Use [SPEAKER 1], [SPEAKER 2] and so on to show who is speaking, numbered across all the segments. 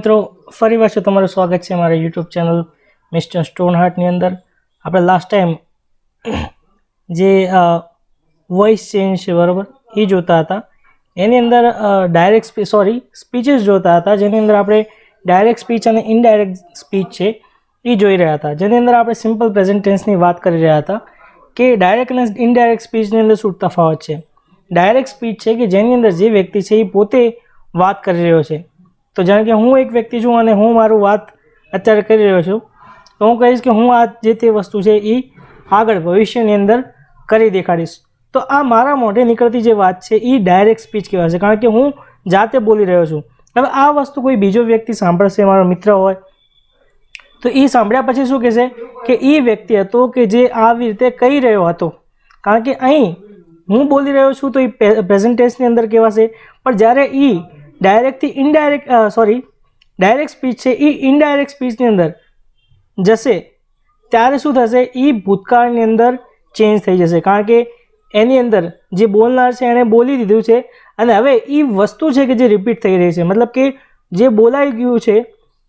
[SPEAKER 1] મિત્રો ફરી વાર તમારું સ્વાગત છે મારા યુટ્યુબ ચેનલ મિસ્ટર સ્ટોન હાર્ટની અંદર। આપણે લાસ્ટ ટાઈમ જે વોઇસ ચેન્જ છે બરાબર એ જોતા હતા, એની અંદર ડાયરેક્ટ સ્પીચીસ જોતા હતા, જેની અંદર આપણે ડાયરેક્ટ સ્પીચ અને ઇનડાયરેક્ટ સ્પીચ છે એ જોઈ રહ્યા હતા, જેની અંદર આપણે સિમ્પલ પ્રેઝન્ટ ટેન્સની વાત કરી રહ્યા હતા કે ડાયરેક્ટ અને ઇનડાયરેક્ટ સ્પીચની અંદર શું તફાવત છે। ડાયરેક્ટ સ્પીચ છે કે જેની અંદર જે વ્યક્તિ છે એ પોતે વાત કરી રહ્યો છે। તો જાણે કે હું એક વ્યક્તિ છું અને હું મારું વાત અત્યારે કરી રહ્યો છું, તો હું કહીશ કે હું આ જે તે વસ્તુ છે એ આગળ ભવિષ્યની અંદર કરી દેખાડીશ। તો આ મારા મોઢે નીકળતી જે વાત છે એ ડાયરેક્ટ સ્પીચ કહેવાશે, કારણ કે હું જાતે બોલી રહ્યો છું। હવે આ વસ્તુ કોઈ બીજો વ્યક્તિ સાંભળશે, મારો મિત્ર હોય, તો એ સાંભળ્યા પછી શું કહેશે કે એ વ્યક્તિ હતો કે જે આવી રીતે કહી રહ્યો હતો, કારણ કે અહીં હું બોલી રહ્યો છું તો એ પ્રેઝન્ટેશનની અંદર કહેવાશે, પણ જ્યારે એ ડાયરેક્ટ સ્પીચ છે એ ઇનડાયરેક્ટ સ્પીચની અંદર જશે ત્યારે શું થશે, એ ભૂતકાળની અંદર ચેન્જ થઈ જશે, કારણ કે એની અંદર જે બોલનાર છે એણે બોલી દીધું છે અને હવે એ વસ્તુ છે કે જે રિપીટ થઈ રહી છે, મતલબ કે જે બોલાઈ ગયું છે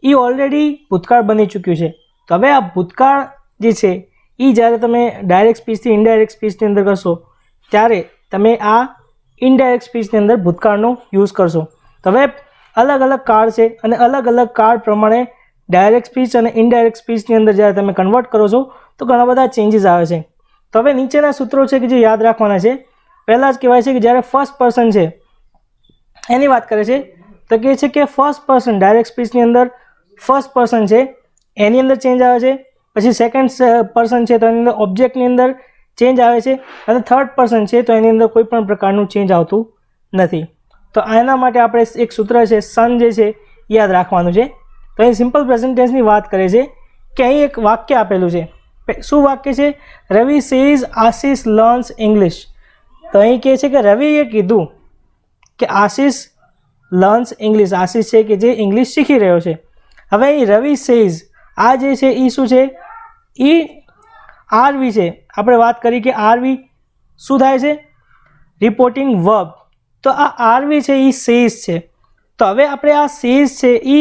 [SPEAKER 1] એ ઓલરેડી ભૂતકાળ બની ચૂક્યું છે। તો હવે આ ભૂતકાળ જે છે એ જ્યારે તમે ડાયરેક્ટ સ્પીચથી ઇનડાયરેક્ટ સ્પીચની અંદર કરશો ત્યારે તમે આ ઇનડાયરેક્ટ સ્પીચની અંદર ભૂતકાળનો યુઝ કરશો। તો હવે અલગ અલગ કાળ છે અને અલગ અલગ કાળ પ્રમાણે ડાયરેક્ટ સ્પીચ અને ઇનડાયરેક્ટ સ્પીચની અંદર જ્યારે તમે કન્વર્ટ કરો છો તો ઘણા બધા ચેન્જીસ આવે છે। તો હવે નીચેના સૂત્રો છે કે જે યાદ રાખવાના છે। પહેલાં જ કહેવાય છે કે જ્યારે ફર્સ્ટ પર્સન છે એની વાત કરે છે તો કહે છે કે ફર્સ્ટ પર્સન ડાયરેક્ટ સ્પીચની અંદર ફર્સ્ટ પર્સન છે એની અંદર ચેન્જ આવે છે, પછી સેકન્ડ પર્સન છે તો એની અંદર ઓબ્જેક્ટની અંદર ચેન્જ આવે છે, અને થર્ડ પર્સન છે તો એની અંદર કોઈ પણ પ્રકારનું ચેન્જ આવતું નથી। તો આના માટે આપણે એક સૂત્ર છે સન જે છે યાદ રાખવાનું છે। તો અહીં સિમ્પલ પ્રેઝન્ટ ટેન્સની વાત કરે છે કે અહીં એક વાક્ય આપેલું છે, શું વાક્ય છે? રવિ સેઝ આશિષ લર્ન્સ ઇંગ્લિશ। તો અહીં કહે છે કે રવિએ કીધું કે આશિષ લર્ન્સ ઇંગ્લિશ, આશિષ છે કે જે ઇંગ્લિશ શીખી રહ્યો છે। હવે અહીં રવિ સેઝ આ જે છે એ શું છે? એ આરવી છે। આપણે વાત કરી કે આરવી શું થાય છે? Reporting verb. તો આ આરવી છે એ સેઝ છે। તો હવે આપણે આ સેઝ છે એ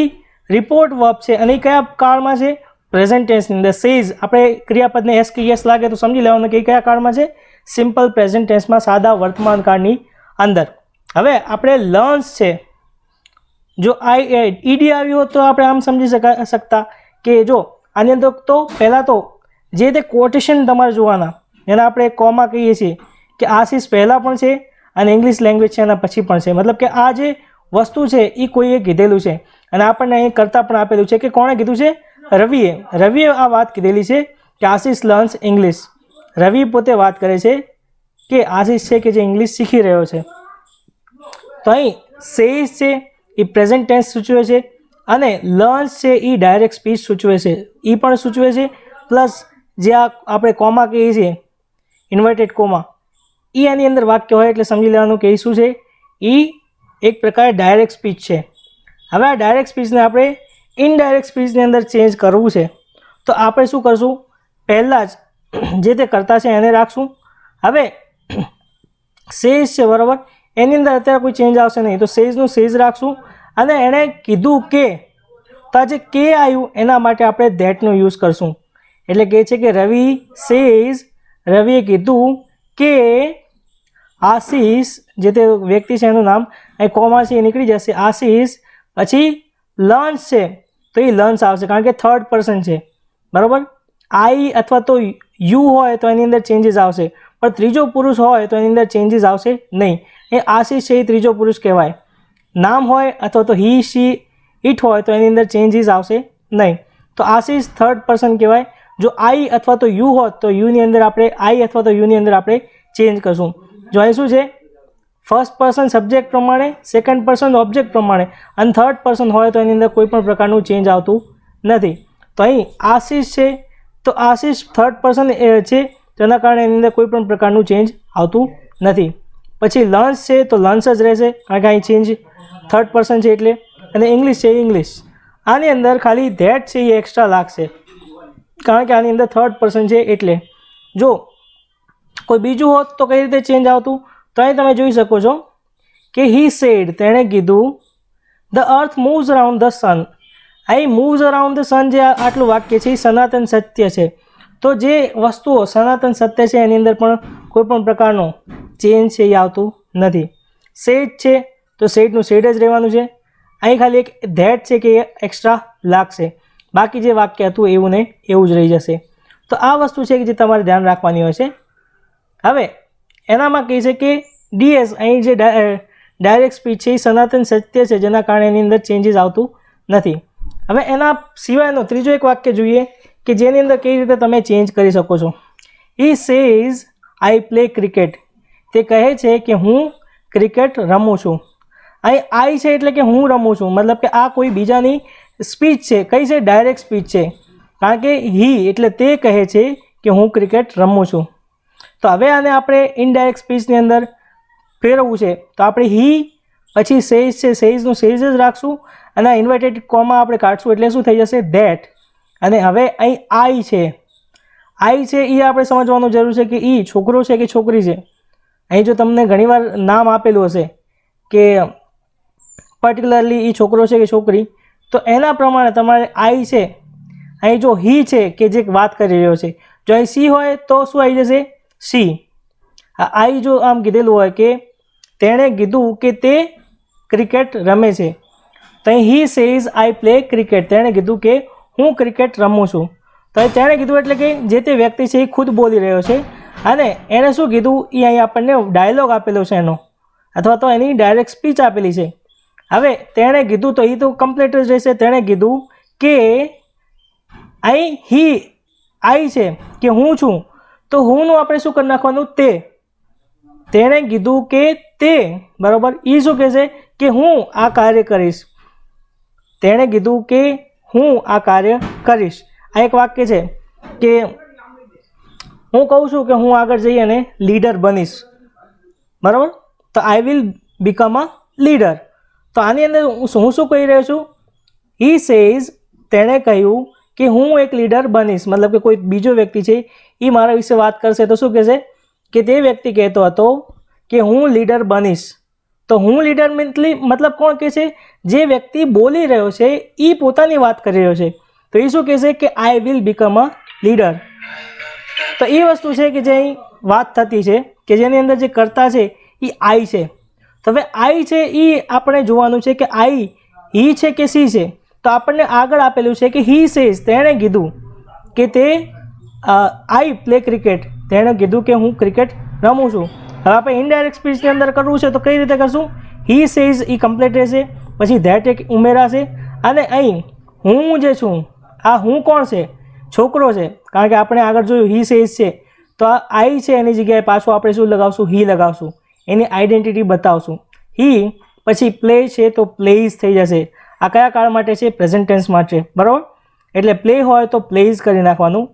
[SPEAKER 1] રિપોર્ટ વર્બ છે અને એ કયા કાળમાં છે? પ્રેઝન્ટ ટેન્સની અંદર। સેઝ આપણે ક્રિયાપદને એસ કે યસ લાગે તો સમજી લેવાનું કે કયા કાળમાં છે? સિમ્પલ પ્રેઝન્ટ ટેન્સમાં, સાદા વર્તમાન કાળની અંદર। હવે આપણે લર્ન્સ છે, જો ઈડી આવ્યું હોત તો આપણે આમ સમજી શકતા કે જો આની અંદર તો પહેલાં તો જે તે કોટેશન તમારે જોવાના, એને આપણે કોમા કહીએ છીએ કે આશિષ પહેલાં પણ છે અને ઇંગ્લિશ લેંગ્વેજ છે એના પછી પણ છે, મતલબ કે આ જે વસ્તુ છે એ કોઈએ કીધેલું છે અને આપણને અહીં કરતાં પણ આપેલું છે કે કોણે કીધું છે? રવિએ આ વાત કીધેલી છે કે આશિષ લર્ન્સ ઇંગ્લિશ। રવિ પોતે વાત કરે છે કે આશિષ છે કે જે ઇંગ્લિશ શીખી રહ્યો છે। તો અહીં સેઝ છે એ પ્રેઝન્ટ ટેન્સ સૂચવે છે અને લર્ન્સ છે એ ડાયરેક્ટ સ્પીચ સૂચવે છે, એ પણ સૂચવે છે, પ્લસ જે આપણે કોમા કહીએ છીએ ઇન્વર્ટેડ કોમા, એ આની અંદર વાક્ય હોય એટલે સમજી લેવાનું કે એ શું છે? એ એક પ્રકારે ડાયરેક્ટ સ્પીચ છે। હવે આ ડાયરેક્ટ સ્પીચને આપણે ઇનડાયરેક્ટ સ્પીચની અંદર ચેન્જ કરવું છે, તો આપણે શું કરશું? પહેલાં જ જે તે કરતા છે એને રાખશું। હવે સેઝ છે બરાબર, એની અંદર અત્યારે કોઈ ચેન્જ આવશે નહીં, તો સેઝનું સેઝ રાખશું અને એણે કીધું કે, તો આ જે કે આવ્યું એના માટે આપણે ધેટનો યુઝ કરશું। એટલે કહે છે કે રવિ સેઝ, રવિએ કીધું કે આશિષ, જે તે વ્યક્તિ છે એનું નામ અહીં કોમા છે એ નીકળી જશે, આશિષ પછી લર્ન્સ છે તો એ લર્ન્સ આવશે કારણ કે થર્ડ પર્સન છે બરાબર। આઈ અથવા તો યુ હોય તો એની અંદર ચેન્જીસ આવશે, પણ ત્રીજો પુરુષ હોય તો એની અંદર ચેન્જીસ આવશે નહીં। એ આશિષ છે એ ત્રીજો પુરુષ કહેવાય। નામ હોય અથવા તો હી શી ઇટ હોય તો એની અંદર ચેન્જીસ આવશે નહીં, તો આશિષ થર્ડ પર્સન કહેવાય। જો આઈ અથવા તો યુ હોત તો યુની અંદર આપણે આઈ અથવા તો યુની અંદર આપણે ચેન્જ કરશું। જો અહીં શું છે? ફર્સ્ટ પર્સન સબ્જેક્ટ પ્રમાણે, સેકન્ડ પર્સન ઓબ્જેક્ટ પ્રમાણે અને થર્ડ પર્સન હોય તો એની અંદર કોઈ પણ પ્રકારનું ચેન્જ આવતું નથી। તો અહીં આશિષ છે તો આશિષ થર્ડ પર્સન છે તો એના કારણે એની અંદર કોઈ પણ પ્રકારનું ચેન્જ આવતું નથી। પછી લર્ન્સ છે તો લર્ન્સ જ રહેશે કારણ કે અહીં ચેન્જ થર્ડ પર્સન છે એટલે, અને ઇંગ્લિશ છે ઇંગ્લિશ। આની અંદર ખાલી ધેટ છે એ એક્સ્ટ્રા લાગશે કારણ કે આની અંદર થર્ડ પર્સન છે એટલે। જો કોઈ બીજું હોત તો કઈ રીતે ચેન્જ આવતું? તો અહીં તમે જોઈ શકો છો કે હી સેડ, તેણે કીધું the earth moves around the sun, અહીં મૂવ્સ અરાઉન્ડ ધ સન જે આટલું વાક્ય છે એ સનાતન સત્ય છે. તો જે વસ્તુઓ સનાતન સત્ય છે એની અંદર પણ કોઈ પણ પ્રકારનો ચેન્જ છે એ આવતું નથી. સેડ છે તો સેડનું સેડ જ રહેવાનું છે. અહીં ખાલી એક ધેટ છે કે એ એક્સ્ટ્રા લાગશે, બાકી જે વાક્ય હતું એવું ને એવું જ રહી જશે. તો આ વસ્તુ છે કે જે તમારે ધ્યાન રાખવાની હોય છે. હવે એનામાં કહે છે કે ડીએસ અહીં જે ડાયરેક્ટ સ્પીચ છે એ સનાતન સત્ય છે, જેના કારણે એની અંદર ચેન્જીસ આવતું નથી. હવે એના સિવાયનો ત્રીજો એક વાક્ય જોઈએ કે જેની અંદર કઈ રીતે તમે ચેન્જ કરી શકો છો. He says I play cricket. તે કહે છે કે હું ક્રિકેટ રમું છું. અહીં આઈ છે એટલે કે હું રમું છું, મતલબ કે આ કોઈ બીજાની સ્પીચ છે. કઈ છે? ડાયરેક્ટ સ્પીચ છે, કારણ કે હી એટલે તે કહે છે કે હું ક્રિકેટ રમું છું. તો હવે આને આપણે ઇનડાયરેક્ટ સ્પીચની અંદર ફેરવવું છે તો આપણે હી પછી સેઝ છે, સેઝનું સેઝ જ રાખશું અને ઇન્વર્ટેડ કોમા આપણે કાઢશું એટલે શું થઈ જશે? ધેટ. અને હવે અહીં આઈ છે, આઈ છે એ આપણે સમજવાનું જરૂર છે કે ઈ છોકરો છે કે છોકરી છે. અહીં જો તમને ઘણીવાર નામ આપેલું હશે કે પર્ટિક્યુલરલી એ છોકરો છે કે છોકરી, તો એના પ્રમાણે તમારે આઈ છે, અહીં જો હી છે કે જે વાત કરી રહ્યો છે, જો અહીં સી હોય તો શું આવી જશે? સી. આઈ જો આમ કીધેલું હોય કે તેણે કીધું કે તે ક્રિકેટ રમે છે, તો અહીં he says I play cricket. તેણે કીધું કે હું ક્રિકેટ રમું છું. તો અહીં તેણે કીધું એટલે કે જે તે વ્યક્તિ છે એ ખુદ બોલી રહ્યો છે અને એણે શું કીધું એ અહીં આપણને ડાયલોગ આપેલો છે એનો, અથવા તો એની ડાયરેક્ટ સ્પીચ આપેલી છે. હવે તેણે કીધું તો એ તો કમ્પ્લીટ જ રહેશે. તેણે કીધું કે અહીં હી આઈ છે કે હું છું, તો હુંનું આપણે શું કરી નાખવાનું? તે. તેણે કીધું કે તે, બરાબર. એ શું કહેશે? કે હું આ કાર્ય કરીશ. તેણે કીધું કે હું આ કાર્ય કરીશ. આ એક વાક્ય છે કે હું કહું છું કે હું આગળ જઈ અને લીડર બનીશ, બરાબર. તો I will become a leader. તો આની અંદર હું શું કહી રહ્યો છું? હી સેઝ, તેણે કહ્યું કે હું એક લીડર બનીશ, મતલબ કે કોઈ બીજો વ્યક્તિ છે એ મારા વિશે વાત કરશે તો શું કહેશે? કે તે વ્યક્તિ કહેતો હતો કે હું લીડર બનીશ. તો હું લીડર મતલબ કોણ કહે છે? જે વ્યક્તિ બોલી રહ્યો છે એ પોતાની વાત કરી રહ્યો છે, તો એ શું કહેશે? કે I will become a leader. તો એ વસ્તુ છે કે જે અહીં વાત થતી છે કે જેની અંદર જે કરતા છે એ આઈ છે. તો હવે આઈ છે એ આપણે જોવાનું છે કે આઈ હી છે કે સી છે. તો આપણને આગળ આપેલું છે કે હી સેઝ, તેણે કીધું કે તે આઈ પ્લે ક્રિકેટ. તેણે કીધું કે હું ક્રિકેટ રમું છું. હવે આપણે ઇનડાયરેક્ટ સ્પીચની અંદર કરવું છે તો કઈ રીતે કરશું? હી સેઝ એ કમ્પ્લીટ રહેશે, પછી ધેટ એક ઉમેરાશે અને અહીં હું જે છું, આ હું કોણ છે? છોકરો છે, કારણ કે આપણે આગળ જોયું હી સેઝ છે. તો આ આઈ છે એની જગ્યાએ પાછું આપણે શું લગાવશું? હી લગાવશું, એની આઈડેન્ટિટી બતાવશું. હી પછી પ્લે છે તો પ્લેઇઝ થઈ જશે. આ કયા કાળ માટે છે? પ્રેઝન્ટ ટેન્સ માટે, બરાબર. એટલે પ્લે હોય તો પ્લેઇઝ કરી નાખવાનું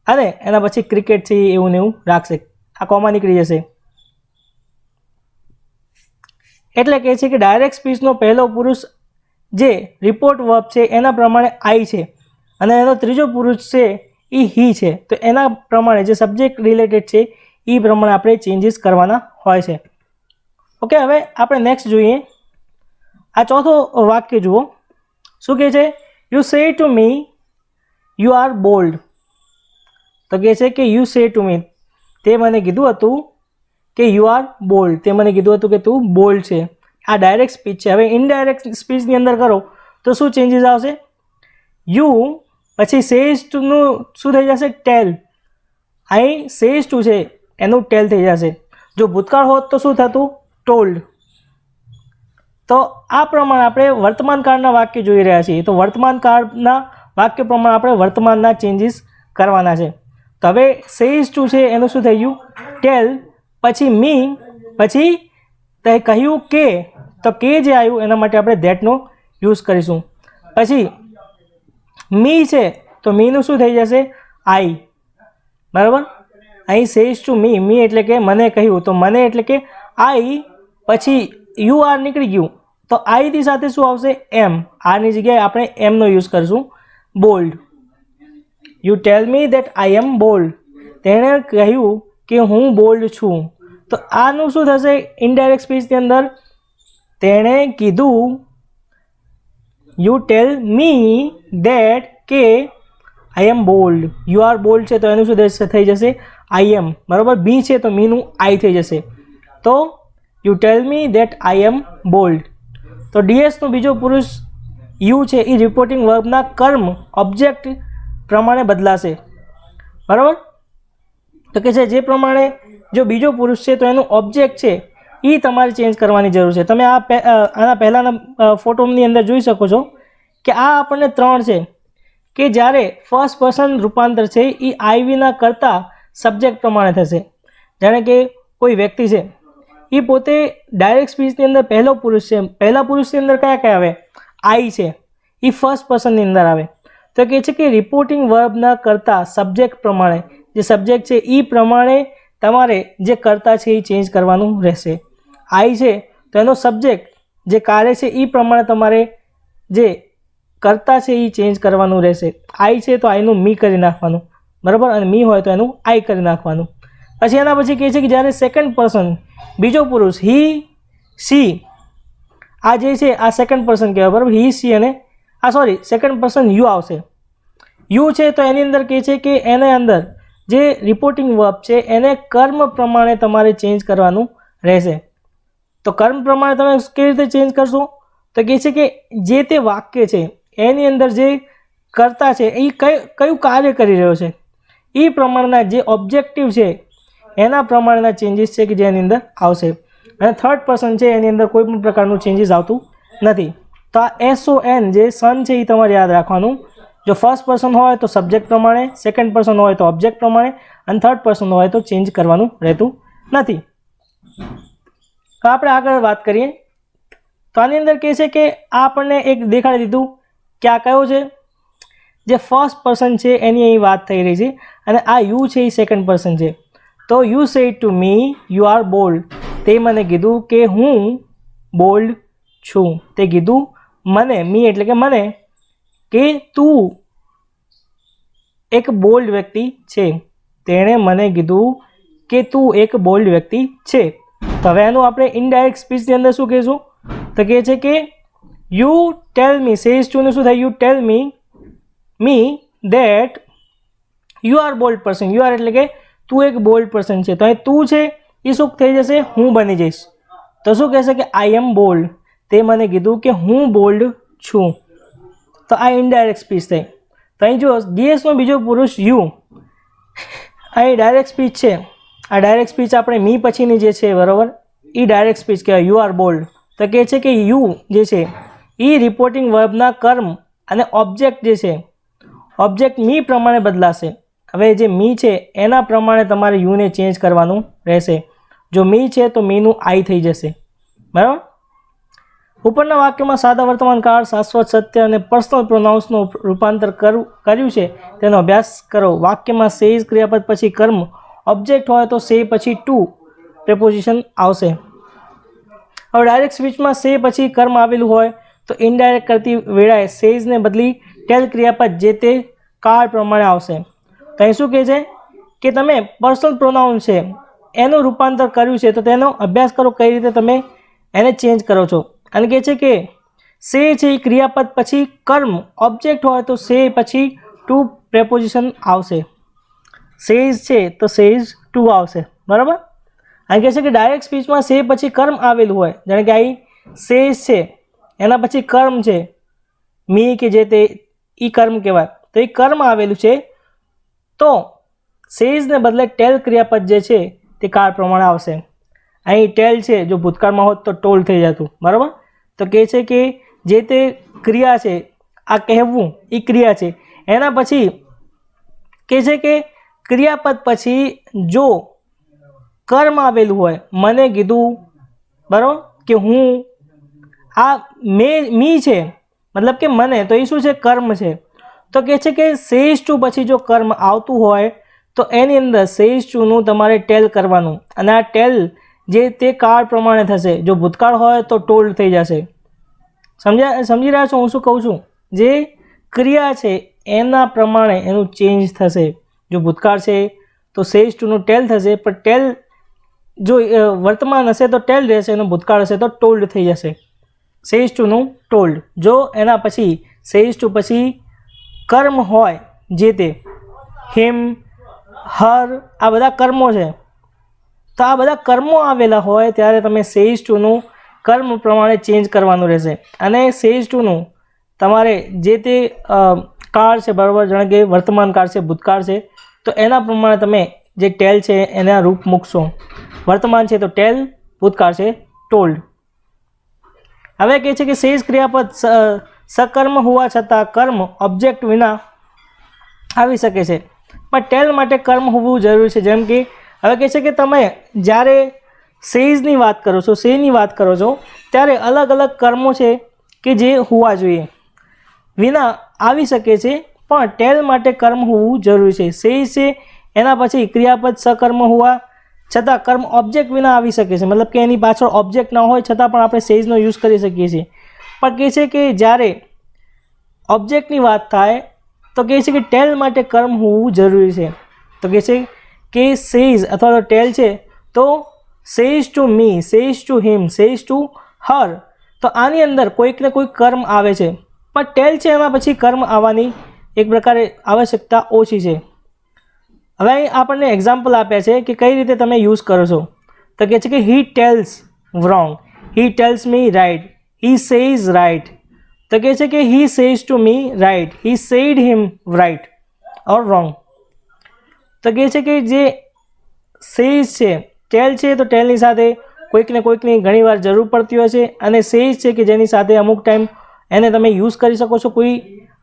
[SPEAKER 1] અને એના પછી ક્રિકેટ છે એવું ને એવું રાખશે. આ કોમા નીકળી જશે. એટલે કહે છે કે ડાયરેક્ટ સ્પીચનો પહેલો પુરુષ જે રિપોર્ટ વર્બ છે એના પ્રમાણે આઈ છે અને એનો ત્રીજો પુરુષ છે એ હી છે. તો એના પ્રમાણે જે સબ્જેક્ટ રિલેટેડ છે એ પ્રમાણે આપણે ચેન્જીસ કરવાના હોય છે. ઓકે, હવે આપણે નેક્સ્ટ જોઈએ. આ ચોથો વાક્ય જુઓ શું કહે છે? You say two me you are bold. તો કહે છે કે યુ સે ટુ મી, તે મને કીધું હતું કે યુ આર બોલ્ડ. તે મને કીધું હતું કે તું બોલ્ડ છે. આ ડાયરેક્ટ સ્પીચ છે. હવે ઇનડાયરેક્ટ સ્પીચની અંદર કરો તો શું ચેન્જીસ આવશે? યુ પછી સેઝ ટુનું શું થઈ જશે? ટેલ. અહીં સેઝ ટુ છે એનું ટેલ થઈ જશે. જો ભૂતકાળ હોત તો શું થતું? ટોલ્ડ. તો આ પ્રમાણે આપણે વર્તમાન કાળના વાક્ય જોઈ રહ્યા છીએ. તો વર્તમાન કાળના વાક્ય પ્રમાણે આપણે વર્તમાનના ચેન્જીસ કરવાના છે. તો હવે સેઝ ટુ છે એનું શું થઈ ગયું? ટેલ. પછી મી, પછી તે કહ્યું કે, તો કે જે આવ્યું એના માટે આપણે ધેટનો યુઝ કરીશું. પછી મી છે તો મીનું શું થઈ જશે? આઈ, બરાબર. અહીં સેઝ ટુ મી, મી એટલે કે મને કહ્યું, તો મને એટલે કે આઈ, પછી યુ આર નીકળી ગયું તો આઈની સાથે શું આવશે? એમ. આરની જગ્યાએ આપણે એમનો યુઝ કરીશું. Bold. You tell me that I am bold. તેણે કહ્યું કે હું બોલ્ડ છું. તો આનું શું થશે ઇનડાયરેક્ટ સ્પીચની અંદર? તેણે કીધું યુ ટેલ મી દેટ કે આઈ am bold. You are bold છે તો એનું શું થઈ જશે? આઈ એમ. બરાબર. બી છે તો મીનું આઈ થઈ જશે. તો you tell me that I am bold. તો ડીએસનો બીજો પુરુષ યુ છે એ રિપોર્ટિંગ વર્બના કર્મ ઓબ્જેક્ટ પ્રમાણે બદલાશે. બરાબર. તો કે છે જે પ્રમાણે જો બીજો પુરુષ છે તો એનું ઓબ્જેક્ટ છે એ તમારે ચેન્જ કરવાની જરૂર છે. તમે આના પહેલાંના ફોટોની અંદર જોઈ શકો છો કે આ આપણને 3 છે કે જ્યારે ફર્સ્ટ પર્સન રૂપાંતર છે એ આઈવીના કરતાં સબ્જેક્ટ પ્રમાણે થશે. જાણે કે કોઈ વ્યક્તિ છે એ પોતે ડાયરેક્ટ સ્પીચની અંદર પહેલો પુરુષ છે. પહેલા પુરુષની અંદર કયા કયા આવે? આઈ છે, એ ફર્સ્ટ પર્સનની અંદર આવે. તો કહે છે કે રિપોર્ટિંગ વર્બના કરતાં સબ્જેક્ટ પ્રમાણે, જે સબ્જેક્ટ છે એ પ્રમાણે તમારે જે કર્તા છે એ ચેન્જ કરવાનું રહેશે. આઈ છે તો એનો સબ્જેક્ટ જે કાર્ય છે એ પ્રમાણે તમારે જે કર્તા છે એ ચેન્જ કરવાનું રહેશે. આઈ છે તો આઈનું મી કરી નાખવાનું. બરાબર. અને મી હોય તો એનું આઈ કરી નાખવાનું. પછી એના પછી કહે છે કે જ્યારે સેકન્ડ પર્સન બીજો પુરુષ હી સી, આ જે છે આ સેકન્ડ પર્સન કહેવાય. બરાબર. હી સી અને સેકન્ડ પર્સન યુ આવશે. યુ છે તો એની અંદર કહે છે કે એને અંદર જે રિપોર્ટિંગ વર્બ છે એને કર્મ પ્રમાણે તમારે ચેન્જ કરવાનું રહેશે. તો કર્મ પ્રમાણે તમે કેવી રીતે ચેન્જ કરશો? તો કહે છે કે જે તે વાક્ય છે એની અંદર જે કર્તા છે એ કયું કાર્ય કરી રહ્યો છે એ પ્રમાણના જે ઓબ્જેક્ટિવ છે એના પ્રમાણેના ચેન્જીસ છે કે જેની અંદર આવશે. અને થર્ડ પર્સન છે એની અંદર કોઈ પણ પ્રકારનું ચેન્જીસ આવતું નથી. તો આ SON જે સન છે એ તમારે યાદ રાખવાનું. જો ફર્સ્ટ પર્સન હોય તો સબ્જેક્ટ પ્રમાણે, સેકન્ડ પર્સન હોય તો ઓબ્જેક્ટ પ્રમાણે, અને થર્ડ પર્સન હોય તો ચેન્જ કરવાનું રહેતું નથી. તો આપણે આગળ વાત કરીએ. તો આની અંદર કહે છે કે આ આપણને એક દેખાડી દીધું કે આ કયો છે? જે ફર્સ્ટ પર્સન છે એની અહીં વાત થઈ રહી છે. અને આ યુ છે એ સેકન્ડ પર્સન છે. તો you sad to me you are bold. તે મને કીધું કે હું બોલ્ડ છું. તે કીધું મને, મી એટલે કે મને, કે તું એક બોલ્ડ વ્યક્તિ છે. તેણે મને કીધું કે તું એક બોલ્ડ વ્યક્તિ છે. તો હવે એનું આપણે ઇનડાયરેક્ટ સ્પીચની અંદર શું કહીશું? તો કહે છે કે you tell me, says two નું શું થાય? You tell me that you are bold person. You are એટલે કે તું એક બોલ્ડ પર્સન છે. તો અહીં તું છે એ શું થઈ જશે? હું બની જઈશ. તો શું કહેશે કે આઈ એમ બોલ્ડ. તે મને કીધું કે હું બોલ્ડ છું. તો આ ઇનડાયરેક્ટ સ્પીચ થઈ. તો અહીં જો ડીએસનો બીજો પુરુષ યુ, અહીં ડાયરેક્ટ સ્પીચ છે. આ ડાયરેક્ટ સ્પીચ આપણે મી પછીની જે છે, બરાબર, એ ડાયરેક્ટ સ્પીચ કહેવાય. You are bold. તો કહે છે કે યુ જે છે એ રિપોર્ટિંગ વર્બના કર્મ અને ઓબ્જેક્ટ જે છે, ઓબ્જેક્ટ મી પ્રમાણે બદલાશે. હવે જે મી છે એના પ્રમાણે તમારે યુને ચેન્જ કરવાનું રહેશે. જો મી છે તો મીનું આઈ થઈ જશે. બરાબર. ઉપરના વાક્યમાં સાદા વર્તમાન કાળ, શાશ્વત સત્ય અને પર્સનલ પ્રોનાઉન્સનું રૂપાંતર કર્યું છે તેનો અભ્યાસ કરો. વાક્યમાં સેઝ ક્રિયાપદ પછી કર્મ ઓબ્જેક્ટ હોય તો સે પછી ટુ પ્રેપોઝિશન આવશે. હવે ડાયરેક્ટ સ્પીચમાં સે પછી કર્મ આવેલું હોય તો ઇનડાયરેક્ટ કરતી વેળાએ સેઝને બદલી ટેલ ક્રિયાપદ જે તે કાળ પ્રમાણે આવશે. તો અહીં શું કહે છે કે તમે પર્સનલ પ્રોનાઉન છે એનું રૂપાંતર કર્યું છે તો તેનો અભ્યાસ કરો કઈ રીતે તમે એને ચેન્જ કરો છો. અને કહે છે કે સે છે એ ક્રિયાપદ પછી કર્મ ઓબ્જેક્ટ હોય તો સે પછી ટુ પ્રેપોઝિશન આવશે. સેઝ છે તો સેઝ ટુ આવશે. બરાબર. અને કહે છે કે ડાયરેક્ટ સ્પીચમાં સે પછી કર્મ આવેલું હોય, જાણે કે અહીં સેઝ છે એના પછી કર્મ છે, મી કે જે તે ઈ કર્મ કહેવાય. તો એ કર્મ આવેલું છે તો સેઝને બદલે ટેલ ક્રિયાપદ જે છે તે કાળ પ્રમાણે આવશે. અહીં ટેલ છે જો ભૂતકાળમાં હોત તો ટોલ થઈ જતું. બરાબર. તો કહે છે કે જે તે ક્રિયા છે, આ કહેવું એ ક્રિયા છે, એના પછી કહે છે કે ક્રિયાપદ પછી જો કર્મ આવેલું હોય, મને કીધું, બરાબર, કે હું, આ મી છે મતલબ કે મને, તો એ શું છે? કર્મ છે. તો કહે છે કે સેઝ ટુ પછી જો કર્મ આવતું હોય તો એની અંદર સેઝ ટુનું તમારે ટેલ કરવાનું. અને આ ટેલ જે તે કાળ પ્રમાણે થશે. જો ભૂતકાળ હોય તો ટોલ્ડ થઈ જશે. સમજી રહ્યા છો હું શું કહું છું? જે ક્રિયા છે એના પ્રમાણે એનું ચેન્જ થશે. જો ભૂતકાળ છે તો સેઝ ટુનું ટેલ થશે, પણ ટેલ જો વર્તમાન હશે તો ટેલ રહેશે અને ભૂતકાળ હશે તો ટોલ્ડ થઈ જશે. સેઝ ટુનું ટોલ્ડ. જો એના પછી સેઝ ટુ પછી કર્મ હોય જે તે હિમ, હર, આ બધા કર્મો છે, તો આ બધા કર્મો આવેલા હોય ત્યારે તમે સેઝ ટુનું કર્મ પ્રમાણે ચેન્જ કરવાનું રહેશે. અને સેઝ ટુનું તમારે જે તે કાળ છે બરાબર, જાણે કે વર્તમાન કાળ છે, ભૂતકાળ છે, તો એના પ્રમાણે તમે જે ટેલ છે એના રૂપ મૂકશો. વર્તમાન છે તો ટેલ, ભૂતકાળ છે ટોલ્ડ. હવે કહે છે કે સેઝ ક્રિયાપદ સકર્મ હોવા છતાં કર્મ ઓબ્જેક્ટ વિના આવી શકે છે, પણ ટેલ માટે કર્મ હોવું જરૂરી છે. જેમ કે હવે કહે છે કે તમે જ્યારે સેઝની વાત કરો છો, સેની વાત કરો છો, ત્યારે અલગ અલગ કર્મો છે કે જે હોવા જોઈએ, વિના આવી શકે છે, પણ ટેલ માટે કર્મ હોવું જરૂરી છે. સેઝ છે એના પછી ક્રિયાપદ સકર્મ હોવા છતાં કર્મ ઓબ્જેક્ટ વિના આવી શકે છે, મતલબ કે એની પાછળ ઓબ્જેક્ટ ના હોય છતાં પણ આપણે સેઝનો યુઝ કરી શકીએ છીએ. પણ કહે છે કે જ્યારે ઓબ્જેક્ટની વાત થાય તો કહે છે કે ટેલ માટે કર્મ હોવું જરૂરી છે. તો કહે છે કે સેઝ અથવા તો ટેલ છે તો says to me, says to him, says to her, તો આની અંદર કોઈક ને કોઈક કર્મ આવે છે, પણ ટેલ છે એમાં પછી કર્મ આવવાની એક પ્રકારે આવશ્યકતા ઓછી છે. હવે અહીં આપણને એક્ઝામ્પલ આપ્યા છે કે કઈ રીતે તમે યુઝ કરો છો. તો કહે છે કે he tells wrong, he tells me right, he says right. તો કહે છે કે he says to me right, he said him right or wrong. તો કહે છે કે જે સેઝ છે, ટેલ છે તો ટેલની સાથે કોઈક ને કોઈકની ઘણીવાર જરૂર પડતી હોય છે, અને સેઝ છે કે જેની સાથે અમુક ટાઈમ એને તમે યુઝ કરી શકો છો કોઈ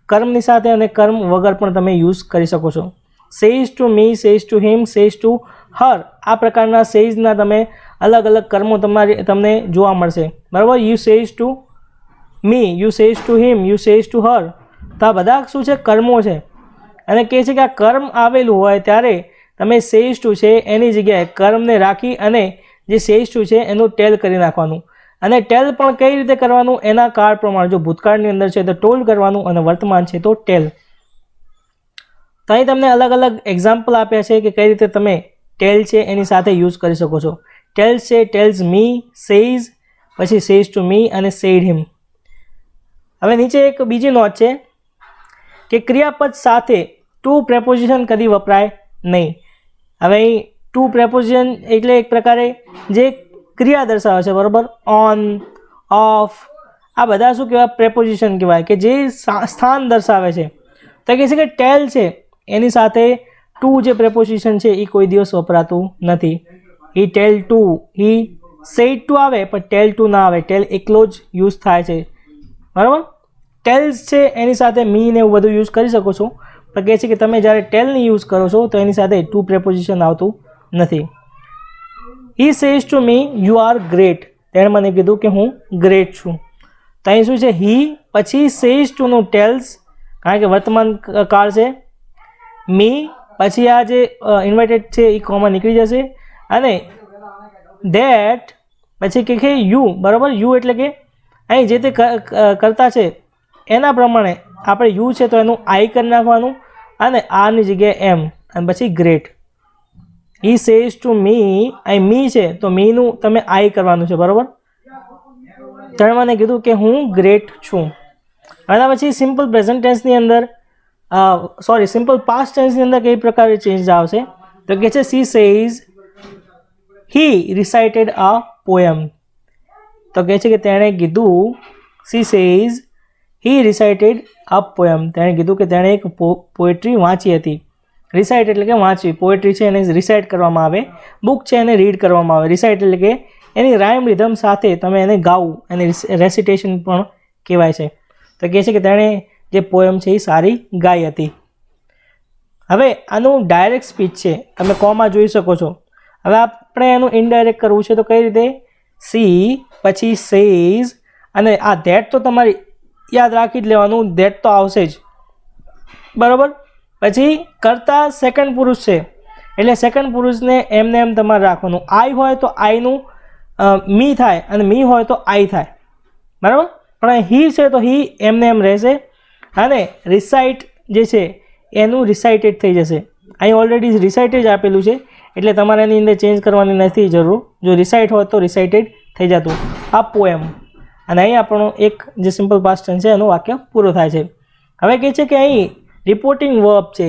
[SPEAKER 1] કર્મની સાથે, અને કર્મ વગર પણ તમે યુઝ કરી શકો છો. Says to me, says to him, says to her, આ પ્રકારના સેઝના તમે અલગ અલગ કર્મો તમને જોવા મળશે બરાબર. You says to me, you says to him, you says to her, તો આ બધા શું છે? કર્મો છે. અને કહે છે કે આ કર્મ આવેલું હોય ત્યારે તમે સેઝ ટુ છે એની જગ્યાએ કર્મને રાખી અને જે સેઝ ટુ છે એનું ટેલ કરી નાખવાનું. અને ટેલ પણ કઈ રીતે કરવાનું? એના કાળ પ્રમાણે. જો ભૂતકાળની અંદર છે તો ટોલ્ડ કરવાનું, અને વર્તમાન છે તો ટેલ. તો અહીં તમને અલગ અલગ એક્ઝામ્પલ આપ્યા છે કે કઈ રીતે તમે ટેલ છે એની સાથે યુઝ કરી શકો છો. ટેલ્સ છે, ટેલ્સ મી, સેઝ, પછી સેઝ ટુ મી અને સેડ હિમ. હવે નીચે એક બીજી નોટ છે કે ક્રિયાપદ સાથે ટુ પ્રેપોઝિશન કદી વપરાય નહીં. હવે અહીં ટુ પ્રેપોઝિશન એટલે એક પ્રકારે જે ક્રિયા દર્શાવે છે બરાબર, ઓન, ઓફ, આ બધા શું કહેવાય? પ્રેપોઝિશન કહેવાય, કે જે સ્થાન દર્શાવે છે. તો કહે છે કે ટેલ છે એની સાથે ટુ જે પ્રેપોઝિશન છે એ કોઈ દિવસ વપરાતું નથી. હી ટેલ ટુ, હી સેડ ટુ આવે પણ ટેલ ટુ ના આવે, ટેલ એકલો જ યુઝ થાય છે બરાબર. ટેલ્સ છે એની સાથે મી ને એવું બધું યુઝ કરી શકો છો, પણ કહે છે કે તમે જ્યારે ટેલની યુઝ કરો છો તો એની સાથે ટુ પ્રેપોઝિશન આવતું નથી. હી says to me you are great, તેણે મને કીધું કે હું ગ્રેટ છું. તો અહીં શું છે? હી પછી સેઝ ટુનું ટેલ્સ, કારણ કે વર્તમાન કાળ છે, મી પછી આ જે ઇન્વાઇટેડ છે એ કોમા નીકળી જશે, અને ધેટ પછી કે યુ બરાબર. યુ એટલે કે અહીં જે તે કરતા છે એના પ્રમાણે આપણે યુ છે તો એનું આઈ કરી નાખવાનું, અને આરની જગ્યાએ એમ, અને પછી ગ્રેટ. હી સેઝ ટુ મી, અહીં મી છે તો મીનું તમે આઈ કરવાનું છે બરાબર. તેણે મને કીધું કે હું ગ્રેટ છું. એના પછી સિમ્પલ પ્રેઝન્ટ ટેન્સની અંદર સિમ્પલ પાસ્ટ ટેન્સની અંદર કઈ પ્રકારે ચેન્જ આવશે? તો કે છે she says he recited a poem. તો કહે છે કે તેણે કીધું, she says he recited a poem, તેણે કીધું કે તેણે એક પોએટ્રી વાંચી હતી. રિસાઇટ એટલે કે વાંચવી, પોએટ્રી છે એને રિસાઇટ કરવામાં આવે, બુક છે એને રીડ કરવામાં આવે. રિસાઇટ એટલે કે એની રાઇમ રિધમ સાથે તમે એને ગાવું, એને રેસિટેશન પણ કહેવાય છે. તો કહે છે કે તેણે જે પોએમ છે એ સારી ગાઈ હતી. હવે આનું ડાયરેક્ટ સ્પીચ છે, તમે કોમાં જોઈ શકો છો. હવે આપણે એનું ઇનડાયરેક્ટ કરવું છે તો કઈ રીતે? સી પછી સેઝ, અને આ ધેટ તો તમારે યાદ રાખી જ લેવાનું, ધેટ તો આવશે જ બરાબર. પછી કરતા સેકન્ડ પુરુષ છે એટલે સેકન્ડ પુરુષને એમને એમ તમારે રાખવાનું. આઈ હોય તો આઈનું મી થાય, અને મી હોય તો આઈ થાય બરાબર. પણ હી છે તો હી એમને એમ રહેશે, અને રિસાઇટ જે છે એનું રિસાઇટેડ થઈ જશે. અહીં ઓલરેડી રિસાઇટેડ આપેલું છે એટલે તમારે એની અંદર ચેન્જ કરવાની નથી જરૂર. જો રિસાઇટ હોત તો રિસાઇટેડ થઈ જતું. આ પોએમ, અને અહીં આપણો એક જે સિમ્પલ પાસ્ટ ટેન્સ છે એનું વાક્ય પૂરું થાય છે. હવે કહે છે કે અહીં રિપોર્ટિંગ વર્બ છે